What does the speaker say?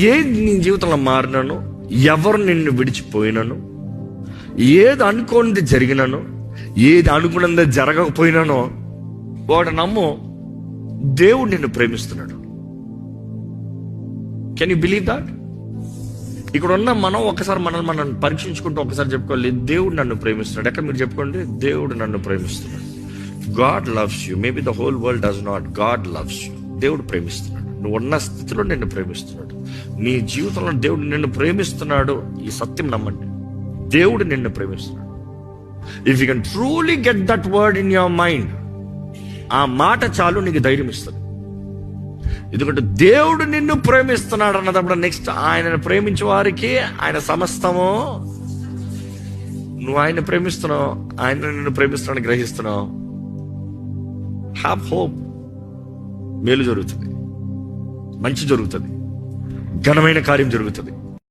ఏది నీ జీవితంలో మారినాను, ఎవరు నిన్ను విడిచిపోయినాను, ఏది అనుకోనిది జరిగినాను, ఏది అనుకున్నది జరగకపోయినానో వాడు నమ్ము, దేవుడు నిన్ను ప్రేమిస్తున్నాడు. Can you believe that? ఇక్కడ ఉన్న మనం ఒకసారి మనం పరీక్షించుకుంటూ ఒకసారి చెప్పుకోవాలి, దేవుడు నన్ను ప్రేమిస్తున్నాడు. ఎక్కడ మీరు చెప్పుకోండి, దేవుడు నన్ను ప్రేమిస్తున్నాడు. God loves you. Maybe the whole world does not. God loves you. దేవుడు ప్రేమిస్తున్నాడు. నువ్వు ఉన్న స్థితిలో నిన్ను ప్రేమిస్తున్నాడు. నీ జీవితంలో దేవుడు నిన్ను ప్రేమిస్తున్నాడు. ఈ సత్యం నమ్మండి, దేవుడు నిన్ను ప్రేమిస్తున్నాడు. If you can truly get that word in your mind, ఆ మాట చాలు నీకు ధైర్యం ఇస్తుంది. ఎందుకంటే దేవుడు నిన్ను ప్రేమిస్తున్నాడు అన్నదప్పుడు నెక్స్ట్ ఆయనను ప్రేమించే వారికి ఆయన సమస్తము. నువ్వు ఆయన ప్రేమిస్తున్నావు, ఆయన నిన్ను ప్రేమిస్తున్నాడు, గ్రహిస్తున్నావు. Have hope. మేలు జరుగుతుంది, మంచి జరుగుతుంది, ఘనమైన కార్యం జరుగుతుంది.